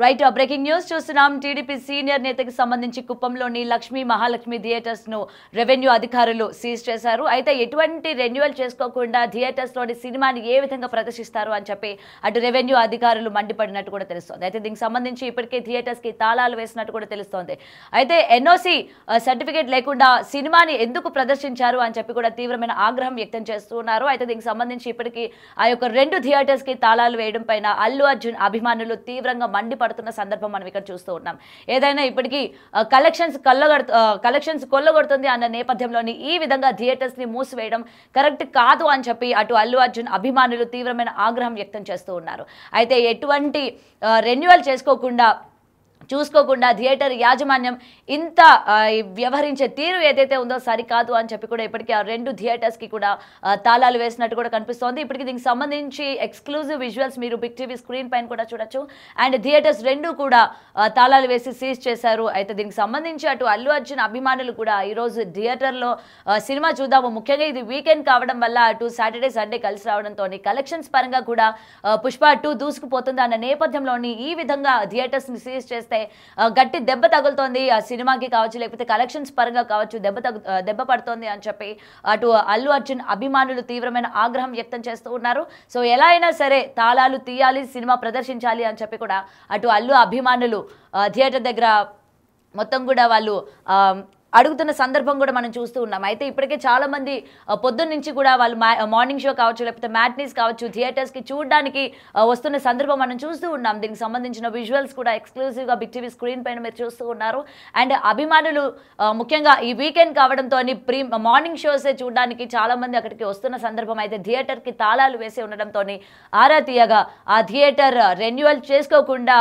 Right breaking news చూస్తున్నాం. TDP senior నేతకి సంబంధించి కుప్పంలోని Lakshmi Mahalakshmi theatres ను రెవెన్యూ అధికారులు సీజ్ చేశారు. అయితే ఎటువంటి రెన్యువల్ చేసుకోకుండా థియేటర్స్ లోని సినిమాని ఏ విధంగా ప్రదర్శిస్తారు అని చెప్పి అటు రెవెన్యూ అధికారులు మండిపడినట్టు కూడా తెలుస్తోంది. అయితే దీనికి సంబంధించి ఇప్పటికే థియేటర్స్ కి తాళాలు వేసినట్టు కూడా తెలుస్తోంది. అయితే ఎన్ఓసి సర్టిఫికేట్ లేకుండా సినిమాని ఎందుకు ప్రదర్శించారు అని చెప్పి కూడా తీవ్రమైన ఆగ్రహం వ్యక్తం చేస్తున్నారు. అయితే దీనికి సంబంధించి ఇప్పటికీ ఆ యొక్క 2 థియేటర్స్ కి తాళాలు వేయడం పైన అల్లు అర్జున్ అభిమానులు తీవ్రంగా పడుతున్న సందర్భం మనం ఇక్కడ చూస్తూ ఉన్నాం. ఏదైనా ఇప్పటికీ కలెక్షన్స్ కొల్లగొడుతుంది అన్న నేపథ్యంలోని ఈ విధంగా థియేటర్స్ ని మూసివేయడం కరెక్ట్ కాదు అని చెప్పి అటు అల్లు అర్జున్ అభిమానులు తీవ్రమైన ఆగ్రహం వ్యక్తం చేస్తూ ఉన్నారు. అయితే ఎటువంటి రెన్యువల్ చూసుకోకుండా థియేటర్ యాజమాన్యం ఇంత వ్యవహరించే తీరు ఏదైతే ఉందో సరికాదు అని చెప్పి కూడా ఇప్పటికీ ఆ 2 థియేటర్స్ కి కూడా తాళాలు వేసినట్టు కూడా కనిపిస్తోంది. ఇప్పటికీ దీనికి సంబంధించి ఎక్స్క్లూజివ్ విజువల్స్ మీరు బిగ్ టీవీ స్క్రీన్ పైన కూడా చూడొచ్చు. అండ్ థియేటర్స్ 2 కూడా తాళాలు వేసి సీజ్ చేశారు. అయితే దీనికి సంబంధించి అటు అల్లు అర్జున్ అభిమానులు కూడా ఈరోజు థియేటర్లో సినిమా చూద్దాము, ముఖ్యంగా ఇది వీకెండ్ కావడం వల్ల అటు సాటర్డే సండే కలిసి రావడంతో కలెక్షన్స్ పరంగా కూడా పుష్ప 2 దూసుకుపోతుంది అన్న నేపథ్యంలోని ఈ విధంగా థియేటర్స్ ని సీజ్ చేస్తే గట్టి దెబ్బ తగులుతోంది ఆ సినిమాకి కావచ్చు, లేకపోతే కలెక్షన్స్ పరంగా కావచ్చు దెబ్బ పడుతోంది అని చెప్పి అటు అల్లు అర్జున్ అభిమానులు తీవ్రమైన ఆగ్రహం వ్యక్తం చేస్తూ ఉన్నారు. సో ఎలా అయినా సరే తాళాలు తీయాలి, సినిమా ప్రదర్శించాలి అని చెప్పి కూడా అటు అల్లు అభిమానులు థియేటర్ దగ్గర మొత్తం కూడా వాళ్ళు అడుగుతున్న సందర్భం కూడా మనం చూస్తూ ఉన్నాం. అయితే ఇప్పటికే చాలా మంది పొద్దున్న నుంచి కూడా వాళ్ళు మార్నింగ్ షో కావచ్చు, లేకపోతే మ్యాట్నీస్ కావచ్చు, థియేటర్స్ కి చూడడానికి వస్తున్న సందర్భం మనం చూస్తూ ఉన్నాం. దీనికి సంబంధించిన విజువల్స్ కూడా ఎక్స్క్లూజివ్ గా బిగ్ టీవీ స్క్రీన్ పైన మీరు చూస్తూ ఉన్నారు. అండ్ అభిమానులు ముఖ్యంగా ఈ వీకెండ్ కావడంతో మార్నింగ్ షోసే చూడడానికి చాలా మంది అక్కడికి వస్తున్న సందర్భం. అయితే థియేటర్ కి తాళాలు వేసి ఉండడంతో ఆరా తీయగా ఆ థియేటర్ రెన్యువల్ చేసుకోకుండా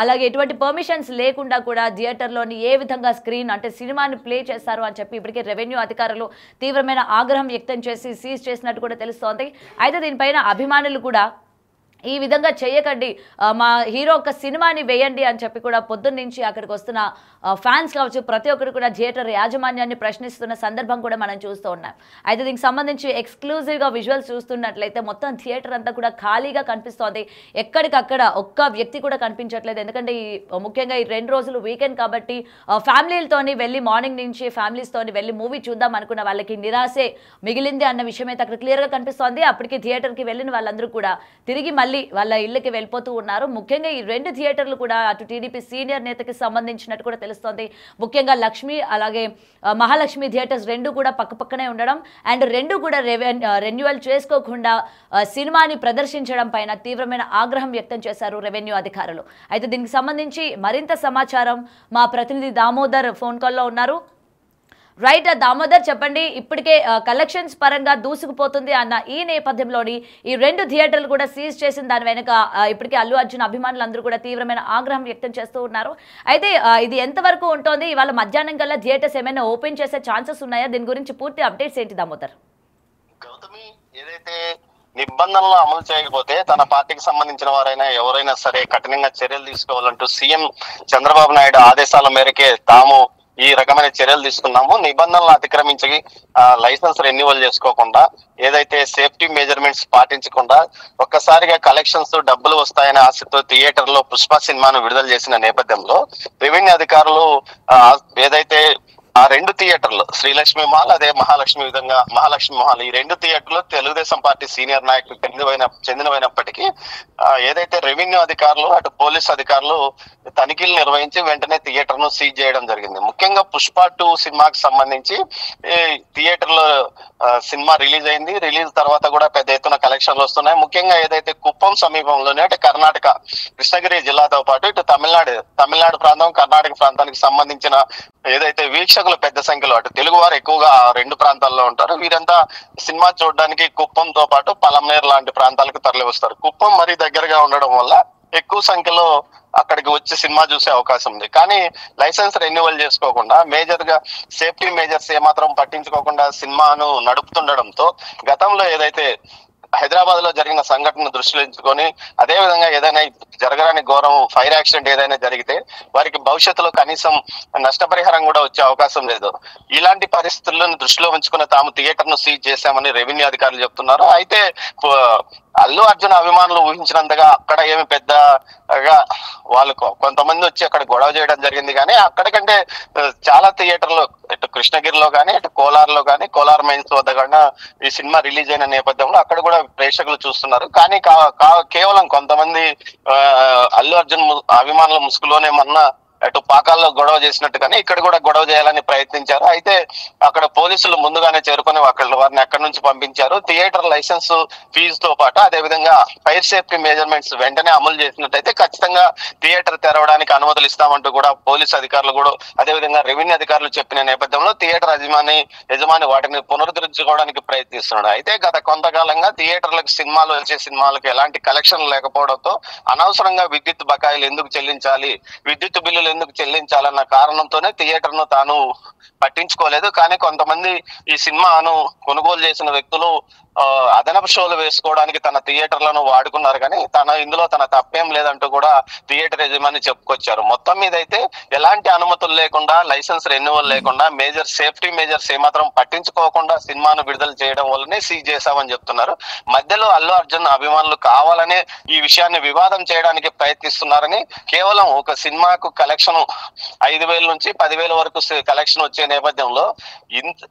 అలాగే ఎటువంటి పర్మిషన్స్ లేకుండా కూడా థియేటర్లోని ఏ విధంగా స్క్రీన్ అంటే సినిమాని ప్లే చేస్తారు అని చెప్పి ఇప్పటికే రెవెన్యూ అధికారులు తీవ్రమైన ఆగ్రహం వ్యక్తం చేసి సీజ్ చేసినట్టు కూడా తెలుస్తోంది. అయితే దీనిపైన అభిమానులు కూడా ఈ విధంగా చేయకండి, మా హీరో ఒక సినిమాని వేయండి అని చెప్పి కూడా పొద్దున్న నుంచి అక్కడికి వస్తున్న ఫ్యాన్స్ కావచ్చు ప్రతి ఒక్కరు కూడా థియేటర్ యాజమాన్యాన్ని ప్రశ్నిస్తున్న సందర్భం కూడా మనం చూస్తూ ఉన్నాం. అయితే దీనికి సంబంధించి ఎక్స్క్లూజివ్గా విజువల్స్ చూస్తున్నట్లయితే మొత్తం థియేటర్ అంతా కూడా ఖాళీగా కనిపిస్తోంది. ఎక్కడికక్కడ ఒక్క వ్యక్తి కూడా కనిపించట్లేదు. ఎందుకంటే ముఖ్యంగా ఈ 2 రోజులు వీకెండ్ కాబట్టి ఫ్యామిలీలతోని వెళ్ళి మార్నింగ్ నుంచి ఫ్యామిలీస్తోని వెళ్ళి మూవీ చూద్దాం అనుకున్న వాళ్ళకి నిరాశే మిగిలింది అన్న విషయం అయితే అక్కడ క్లియర్గా కనిపిస్తోంది. అప్పటికి థియేటర్కి వెళ్ళిన వాళ్ళందరూ కూడా తిరిగి మళ్ళీ వాళ్ళ ఇళ్ళకి వెళ్ళిపోతూ ఉన్నారు. ముఖ్యంగా ఈ 2 థియేటర్లు కూడా అటు టీడీపీ సీనియర్ నేతకి సంబంధించినట్టు కూడా తెలుస్తోంది. ముఖ్యంగా లక్ష్మి అలాగే మహాలక్ష్మి థియేటర్స్ 2 కూడా పక్కపక్కనే ఉండడం అండ్ 2 కూడా రెన్యువల్ చేసుకోకుండా సినిమాని ప్రదర్శించడం పైన తీవ్రమైన ఆగ్రహం వ్యక్తం చేశారు రెవెన్యూ అధికారులు. అయితే దీనికి సంబంధించి మరింత సమాచారం మా ప్రతినిధి దామోదర్ ఫోన్ కాల్లో ఉన్నారు. రైట్ దామోదర్, చెప్పండి. ఇప్పటికే కలెక్షన్స్ పరంగా దూసుకుపోతుంది అన్న ఈ నేపథ్యంలోని ఈ 2 థియేటర్లు కూడా సీజ్ చేసిన దాని వెనుక ఇప్పటికే అల్లు అర్జున్ అభిమానులు అందరూ కూడా తీవ్రమైన ఆగ్రహం వ్యక్తం చేస్తూ ఉన్నారు. అయితే ఇది ఎంతవరకు ఉంటుంది? ఇవాళ మధ్యాహ్నం కల్లా థియేటర్స్ ఏమైనా ఓపెన్ చేసే ఛాన్సెస్ ఉన్నాయా? దీని గురించి పూర్తి అప్డేట్స్ ఏంటి దామోదర్? గౌతమి, ఏదైతే నిబంధనలు అమలు చేయకపోతే తన పార్టీకి సంబంధించిన వారైనా ఎవరైనా సరే కఠినంగా చర్యలు తీసుకోవాలంటూ సీఎం చంద్రబాబు నాయుడు ఆదేశాల మేరకే తాము ఈ రకమైన చర్యలు తీసుకున్నాము. నిబంధనలు అతిక్రమించి లైసెన్స్ రెన్యువల్ చేసుకోకుండా ఏదైతే సేఫ్టీ మెజర్మెంట్స్ పాటించకుండా ఒక్కసారిగా కలెక్షన్స్ డబ్బులు వస్తాయనే ఆశతో థియేటర్ లో పుష్ప సినిమాను విడుదల చేసిన నేపథ్యంలో రెవెన్యూ అధికారులు ఏదైతే ఆ 2 థియేటర్లు శ్రీలక్ష్మి మాల్ అదే మహాలక్ష్మి మాల్ ఈ 2 థియేటర్లు తెలుగుదేశం పార్టీ సీనియర్ నాయకులు చెందినవైనప్పటికీ ఏదైతే రెవెన్యూ అధికారులు అటు పోలీస్ అధికారులు తనిఖీలు నిర్వహించి వెంటనే థియేటర్ ను సీజ్ చేయడం జరిగింది. ముఖ్యంగా పుష్ప 2 సినిమాకి సంబంధించి థియేటర్ లో సినిమా రిలీజ్ అయింది. రిలీజ్ తర్వాత కూడా పెద్ద ఎత్తున కలెక్షన్లు వస్తున్నాయి. ముఖ్యంగా ఏదైతే కుప్పం సమీపంలోనే అంటే కర్ణాటక కృష్ణగిరి జిల్లాతో పాటు ఇటు తమిళనాడు ప్రాంతం కర్ణాటక ప్రాంతానికి సంబంధించిన ఏదైతే వీక్షకులు పెద్ద సంఖ్యలో అటు తెలుగు వారు ఎక్కువగా 2 ప్రాంతాల్లో ఉంటారు. వీరంతా సినిమా చూడడానికి కుప్పంతో పాటు పలమనేరు లాంటి ప్రాంతాలకు తరలి వస్తారు. కుప్పం మరీ దగ్గరగా ఉండడం వల్ల ఎక్కువ సంఖ్యలో అక్కడికి వచ్చి సినిమా చూసే అవకాశం ఉంది. కానీ లైసెన్స్ రెన్యువల్ చేసుకోకుండా మేజర్ గా సేఫ్టీ మెజర్స్ ఏమాత్రం పట్టించుకోకుండా సినిమాను నడుపుతుండడంతో గతంలో ఏదైతే హైదరాబాద్ లో జరిగిన సంఘటన దృష్టిలో ఉంచుకొని అదే విధంగా ఏదైనా జరగరాని ఘోరం ఫైర్ యాక్సిడెంట్ ఏదైనా జరిగితే వారికి భవిష్యత్తులో కనీసం నష్టపరిహారం కూడా వచ్చే అవకాశం లేదు. ఇలాంటి పరిస్థితులను దృష్టిలో ఉంచుకుని తాము థియేటర్ ను సీజ్ చేశామని రెవెన్యూ అధికారులు చెప్తున్నారు. అయితే అల్లు అర్జున్ అభిమానులు ఊహించినంతగా అక్కడ ఏమి పెద్దగా వాళ్ళు కొంతమంది వచ్చి అక్కడ గొడవ చేయడం జరిగింది, కానీ అక్కడికంటే చాలా థియేటర్లు ఇటు కృష్ణగిరిలో కానీ ఇటు కోలార్లో కానీ కోలార్ మైన్స్ వద్ద కూడా ఈ సినిమా రిలీజ్ అయిన నేపథ్యంలో అక్కడ కూడా ప్రేక్షకులు చూస్తున్నారు. కానీ కేవలం కొంతమంది అల్లు అర్జున్ అభిమానుల ముసుగులోనే మొన్న అటు పాకాల్లో గొడవ చేసినట్టుగానే ఇక్కడ కూడా గొడవ చేయాలని ప్రయత్నించారు. అయితే అక్కడ పోలీసులు ముందుగానే చేరుకొని వారిని అక్కడి నుంచి పంపించారు. థియేటర్ లైసెన్స్ ఫీజుతో పాటు అదేవిధంగా ఫైర్ సేఫ్టీ మెజర్మెంట్స్ వెంటనే అమలు చేసినట్టయితే ఖచ్చితంగా థియేటర్ తెరవడానికి అనుమతులు ఇస్తామంటూ కూడా పోలీసు అధికారులు కూడా అదేవిధంగా రెవెన్యూ అధికారులు చెప్పిన నేపథ్యంలో థియేటర్ యజమాని వాటిని పునరుద్ధరించుకోవడానికి ప్రయత్నిస్తున్నాడు. అయితే గత కొంతకాలంగా థియేటర్లకు వచ్చే సినిమాలకు ఎలాంటి కలెక్షన్ లేకపోవడంతో అనవసరంగా విద్యుత్ బకాయిలు ఎందుకు చెల్లించాలి, విద్యుత్ బిల్లులు ఎందుకు చెల్లించాలన్న కారణంతోనే థియేటర్ ను తాను పట్టించుకోలేదు. కానీ కొంతమంది ఈ సినిమాను కొనుగోలు చేసిన వ్యక్తులు అదనపు షోలు వేసుకోవడానికి తన థియేటర్లను వాడుకున్నారు, కానీ ఇందులో తన తప్పేం లేదంటూ కూడా థియేటర్ యజమాని చెప్పుకొచ్చారు. మొత్తం మీద అయితే ఎలాంటి అనుమతులు లేకుండా లైసెన్స్ రెన్యువల్ లేకుండా సేఫ్టీ మేజర్స్ ఏమాత్రం పట్టించుకోకుండా సినిమాను విడుదల చేయడం వల్లనే సీజ్ చేశామని చెప్తున్నారు. మధ్యలో అల్లు అర్జున్ అభిమానులు కావాలనే ఈ విషయాన్ని వివాదం చేయడానికి ప్రయత్నిస్తున్నారని, కేవలం ఒక సినిమాకు కలెక్షన్ 5,000 నుంచి 10,000 వరకు కలెక్షన్ వచ్చే నేపథ్యంలో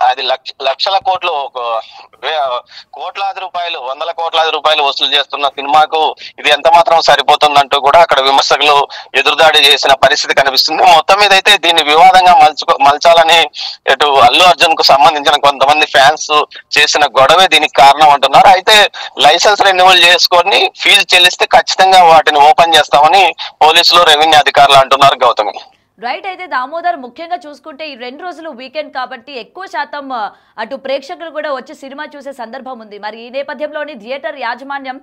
అది లక్షల కోట్లు కోట్లాది రూపాయలు 100 కోట్లాది రూపాయలు వసూలు చేస్తున్న సినిమాకు ఇది ఎంత మాత్రం సరిపోతుందంటూ కూడా అక్కడ విమర్శకులు ఎదురుదాడి చేసిన పరిస్థితి కనిపిస్తుంది. మొత్తం మీద అయితే దీన్ని వివాదంగా మలచాలని ఇటు అల్లు అర్జున్ కు సంబంధించిన కొంతమంది ఫ్యాన్స్ చేసిన గొడవే దీనికి కారణం అంటున్నారు. అయితే లైసెన్స్ రెన్యువల్ చేసుకొని ఫీజు చెల్లిస్తే ఖచ్చితంగా వాటిని ఓపెన్ చేస్తామని పోలీసులు రెవెన్యూ అధికారులు అంటున్నారు. గౌతమి రైట్. అయితే దామోదర్, ముఖ్యంగా చూసుకుంటే ఈ 2 రోజులు వీకెండ్ కాబట్టి ఎక్కువ శాతం అటు ప్రేక్షకులు కూడా వచ్చి సినిమా చూసే సందర్భం ఉంది. మరి ఈ నేపథ్యంలోని థియేటర్ యాజమాన్యం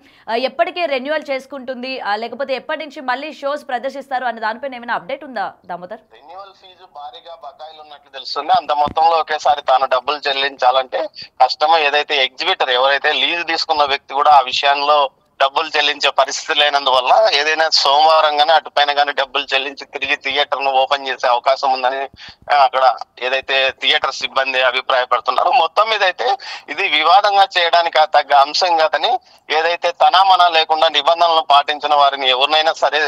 ఎప్పటికీ రెన్యువల్ చేసుకుంటుంది, లేకపోతే ఎప్పటి నుంచి మళ్ళీ షోస్ ప్రదర్శిస్తారు అన్న దానిపైన ఏమైనా అప్డేట్ ఉందా దామోదర్? రెన్యువల్ ఫీజు భారీగా బకాయిలు ఉన్నట్లు తెలుస్తుంది. అంత మొత్తంలో ఒకేసారి తాను డబ్బులు చెల్లించాలంటే కష్టమే. ఏదైతే ఎగ్జిబిటర్ ఎవరైతే లీజు తీసుకున్న వ్యక్తి కూడా ఆ విషయంలో డబ్బులు చెల్లించే పరిస్థితి లేనందువల్ల ఏదైనా సోమవారం గానీ అటుపైన కానీ డబ్బులు చెల్లించి తిరిగి థియేటర్ ను ఓపెన్ చేసే అవకాశం ఉందని అక్కడ ఏదైతే థియేటర్ సిబ్బంది అభిప్రాయపడుతున్నారో, మొత్తం మీద అయితే ఇది వివాదంగా చేయడానికి తగ్గ అంశం కాదని, ఏదైతే తనామనా లేకుండా నిబంధనలను పాటించిన వారిని ఎవరినైనా సరే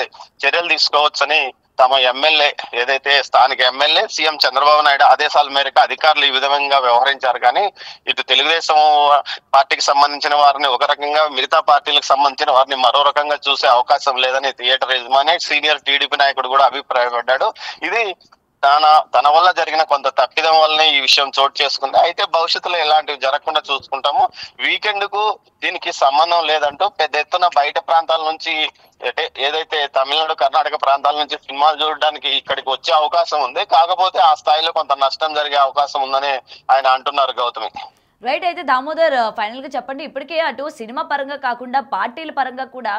చర్యలు తీసుకోవచ్చని తమ ఎమ్మెల్యే ఏదైతే స్థానిక ఎమ్మెల్యే సీఎం చంద్రబాబు నాయుడు ఆదేశాల మేరకు అధికారులు ఈ విధంగా వ్యవహరించారు. కానీ ఇటు తెలుగుదేశం పార్టీకి సంబంధించిన వారిని ఒక రకంగా, మిగతా పార్టీలకు సంబంధించిన వారిని మరో రకంగా చూసే అవకాశం లేదని థియేటర్ యజమాని సీనియర్ టీడీపీ నాయకుడు కూడా అభిప్రాయపడ్డాడు. ఇది తన వల్ల జరిగిన కొంత తప్పిదం వల్లనే ఈ విషయం చోటు చేసుకుంది. అయితే భవిష్యత్తులో ఇలాంటివి జరగకుండా చూసుకుంటాము. వీకెండ్ కు దీనికి సంబంధం లేదంటూ పెద్ద ఎత్తున బయట ప్రాంతాల నుంచి ఏదైతే తమిళనాడు, కర్ణాటక ప్రాంతాల నుంచి సినిమాలు చూడడానికి ఇక్కడికి వచ్చే అవకాశం ఉంది. కాకపోతే ఆ స్థాయిలో కొంత నష్టం జరిగే అవకాశం ఉందని ఆయన అంటున్నారు. గౌతమి రైట్. అయితే దామోదర్, ఫైనల్గా చెప్పండి, ఇప్పటికే అటు సినిమా పరంగా కాకుండా పార్టీల పరంగా కూడా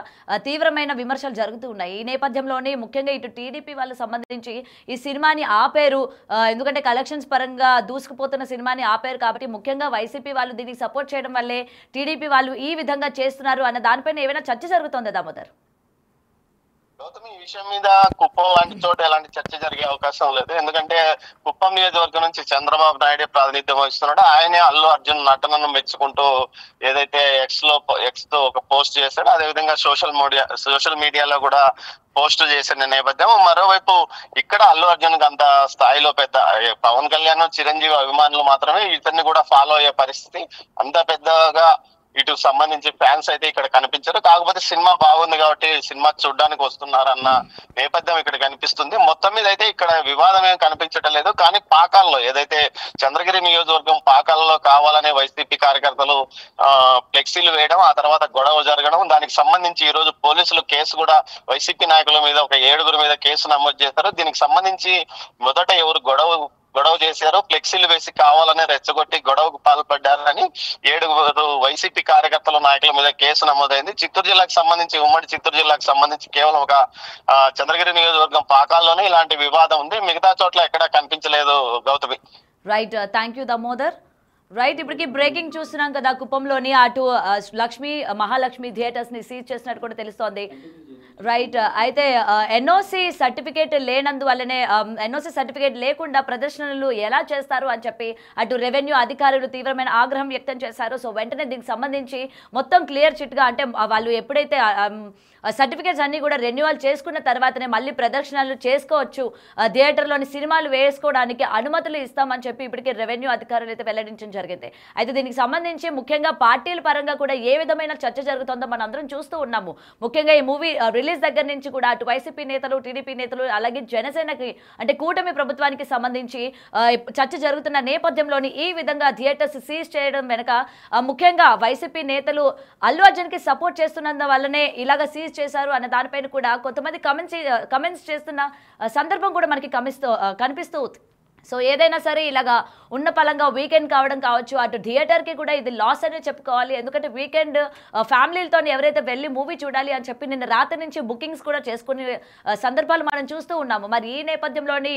తీవ్రమైన విమర్శలు జరుగుతూ ఉన్నాయి. ఈ నేపథ్యంలోనే ముఖ్యంగా ఇటు టీడీపీ వాళ్ళకి సంబంధించి ఈ సినిమాని ఆపేరు, ఎందుకంటే కలెక్షన్స్ పరంగా దూసుకుపోతున్న సినిమాని ఆపేరు కాబట్టి ముఖ్యంగా వైసీపీ వాళ్ళు దీనికి సపోర్ట్ చేయడం వల్లే టీడీపీ వాళ్ళు ఈ విధంగా చేస్తున్నారు అన్న దానిపైన ఏమైనా చర్చ జరుగుతుందా దామోదర్? గౌతమి, ఈ విషయం మీద కుప్పం లాంటి చోట ఎలాంటి చర్చ జరిగే అవకాశం లేదు. ఎందుకంటే కుప్పం నియోజకవర్గం నుంచి చంద్రబాబు నాయుడే ప్రాతినిధ్యం వహిస్తున్నాడు. ఆయనే అల్లు అర్జున్ నటనను మెచ్చుకుంటూ ఏదైతే ఎక్స్ తో ఒక పోస్ట్ చేశాడో, అదేవిధంగా సోషల్ మీడియాలో కూడా పోస్ట్ చేసిన నేపథ్యం. మరోవైపు ఇక్కడ అల్లు అర్జున్ కి అంత స్థాయిలో పెద్ద పవన్ కళ్యాణ్, చిరంజీవి అభిమానులు మాత్రమే ఇతన్ని కూడా ఫాలో అయ్యే పరిస్థితి, అంత పెద్దగా ఇటు సంబంధించి ఫ్యాన్స్ అయితే ఇక్కడ కనిపించారు. కాకపోతే సినిమా బాగుంది కాబట్టి సినిమా చూడడానికి వస్తున్నారన్న నేపథ్యం ఇక్కడ కనిపిస్తుంది. మొత్తం మీద అయితే ఇక్కడ వివాదం ఏం కనిపించడం లేదు. కానీ పాకాల్లో ఏదైతే చంద్రగిరి నియోజకవర్గం పాకాల్లో కావాలనే వైసీపీ కార్యకర్తలు ఫ్లెక్సీలు వేయడం, ఆ తర్వాత గొడవ జరగడం, దానికి సంబంధించి ఈ రోజు పోలీసులు కేసు కూడా వైసీపీ నాయకుల మీద ఒక 7 మీద కేసు నమోదు చేశారు. దీనికి సంబంధించి మొదట ఎవరు గొడవ చేశారు, ఫ్లెక్సీలు వేసి కావాలని రెచ్చగొట్టి గొడవకు పాల్పడ్డారని 7 వైసీపీ కార్యకర్తల నాయకుల మీద కేసు నమోదైంది. చిత్తూరు జిల్లాకు సంబంధించి, ఉమ్మడి చిత్తూరు జిల్లాకు సంబంధించి కేవలం ఒక చంద్రగిరి నియోజకవర్గం పాకాల్లోనే ఇలాంటి వివాదం ఉంది, మిగతా చోట్ల ఎక్కడా కనిపించలేదు. Gautami right. Thank you Damodar. Right, ఇప్పటికి బ్రేకింగ్ చూస్తున్నాం కదా, కుప్పంలోని అటు మహాలక్ష్మి థియేటర్స్ ని సీజ్ చేసినట్టు కూడా తెలుస్తోంది. రైట్. అయితే ఎన్ఓసి సర్టిఫికేట్ లేనందువల్లనే ఎన్ఓసి సర్టిఫికేట్ లేకుండా ప్రదర్శనలు ఎలా చేస్తారు అని చెప్పి అటు రెవెన్యూ అధికారులు తీవ్రమైన ఆగ్రహం వ్యక్తం చేశారు. సో వెంటనే దీనికి సంబంధించి మొత్తం క్లియర్ చిట్గా అంటే వాళ్ళు ఎప్పుడైతే సర్టిఫికేట్స్ అన్ని కూడా రెన్యువల్ చేసుకున్న తర్వాతనే మళ్ళీ ప్రదర్శనలు చేసుకోవచ్చు, థియేటర్లోని సినిమాలు వేసుకోవడానికి అనుమతులు ఇస్తామని చెప్పి ఇప్పటికే రెవెన్యూ అధికారులు అయితే వెల్లడించడం జరిగింది. అయితే దీనికి సంబంధించి ముఖ్యంగా పార్టీల పరంగా కూడా ఏ విధమైన చర్చ జరుగుతుందో మనం అందరం చూస్తూ ఉన్నాము. ముఖ్యంగా ఈ మూవీ రిలీజ్ దగ్గర నుంచి కూడా అటు వైసీపీ నేతలు, టీడీపీ నేతలు, అలాగే జనసేనకి అంటే కూటమి ప్రభుత్వానికి సంబంధించి చర్చ జరుగుతున్న నేపథ్యంలోని ఈ విధంగా థియేటర్స్ సీజ్ చేయడం వెనక ముఖ్యంగా వైసీపీ నేతలు అల్లు అర్జున్కి సపోర్ట్ చేస్తున్నందు వల్లనే ఇలాగ సీజ్ చేశారు అన్న దానిపైన కూడా కొంతమంది కమెంట్స్ చేస్తున్న సందర్భం కూడా మనకి కనిపిస్తూ. సో ఏదైనా సరే ఇలాగా ఉన్న పలంగా వీకెండ్ కావడం కావచ్చు, అటు థియేటర్కి కూడా ఇది లాస్ అనే చెప్పుకోవాలి. ఎందుకంటే వీకెండ్ ఫ్యామిలీలతో ఎవరైతే వెళ్ళి మూవీ చూడాలి అని చెప్పి నిన్న రాత్రి నుంచి బుకింగ్స్ కూడా చేసుకునే సందర్భాలు మనం చూస్తూ ఉన్నాము. మరి ఈ నేపథ్యంలోని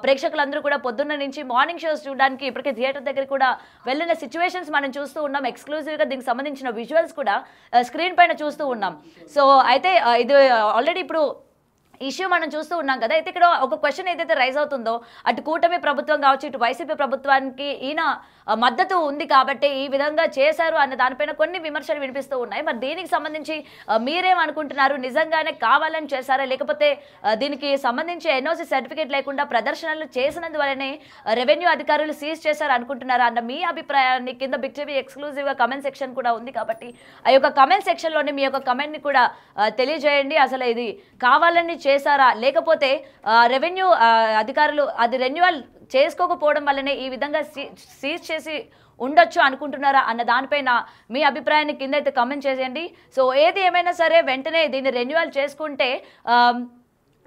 ప్రేక్షకులందరూ కూడా పొద్దున్న నుంచి మార్నింగ్ షోస్ చూడడానికి ఇప్పటికే థియేటర్ దగ్గర కూడా వెళ్ళిన సిచ్యువేషన్స్ మనం చూస్తూ ఉన్నాం. ఎక్స్క్లూజివ్గా దీనికి సంబంధించిన విజువల్స్ కూడా స్క్రీన్ పైన చూస్తూ ఉన్నాం. సో అయితే ఇది ఆల్రెడీ ఇప్పుడు ఇష్యూ మనం చూస్తూ ఉన్నాం కదా. అయితే ఇక్కడ ఒక క్వశ్చన్ ఏదైతే రైజ్ అవుతుందో, అటు కూటమి ప్రభుత్వం కావచ్చు, ఇటు వైసీపీ ప్రభుత్వానికి ఈయన మద్దతు ఉంది కాబట్టి ఈ విధంగా చేశారు అన్న దానిపైన కొన్ని విమర్శలు వినిపిస్తూ ఉన్నాయి. మరి దీనికి సంబంధించి మీరేమనుకుంటున్నారు? నిజంగానే కావాలని చేశారా, లేకపోతే దీనికి సంబంధించి ఎన్ఓసి సర్టిఫికేట్ లేకుండా ప్రదర్శనలు చేసినందువల్లనే రెవెన్యూ అధికారులు సీజ్ చేశారు అనుకుంటున్నారా అన్న మీ అభిప్రాయాన్ని కింద బిగ్ టీవీ ఎక్స్క్లూజివ్గా కమెంట్ సెక్షన్ కూడా ఉంది కాబట్టి ఆ యొక్క కమెంట్ సెక్షన్లోని మీ యొక్క కమెంట్ని కూడా తెలియజేయండి. అసలు ఇది కావాలని చేశారా, లేకపోతే రెవెన్యూ అధికారులు అది రెన్యువల్ చేసుకోకపోవడం వల్లనే ఈ విధంగా సీజ్ చేసి ఉండొచ్చు అనుకుంటున్నారా అన్న దానిపైన మీ అభిప్రాయాన్ని కింద అయితే కమెంట్ చేసేయండి. సో ఏది ఏమైనా సరే వెంటనే దీన్ని రెన్యువల్ చేసుకుంటే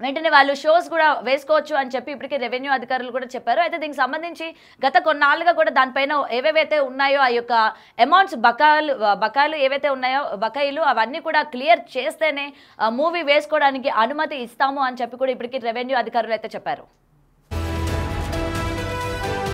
వెంటనే వాళ్ళు షోస్ కూడా వేసుకోవచ్చు అని చెప్పి ఇప్పటికే రెవెన్యూ అధికారులు కూడా చెప్పారు. అయితే దీనికి సంబంధించి గత కొన్నాళ్ళుగా కూడా దానిపైన ఏవేవైతే ఉన్నాయో ఆ యొక్క అమౌంట్స్ బకాయిలు ఏవైతే ఉన్నాయో బకాయిలు అవన్నీ కూడా క్లియర్ చేస్తేనే మూవీ వేసుకోవడానికి అనుమతి ఇస్తాము అని చెప్పి కూడా ఇప్పటికీ రెవెన్యూ అధికారులు అయితే చెప్పారు.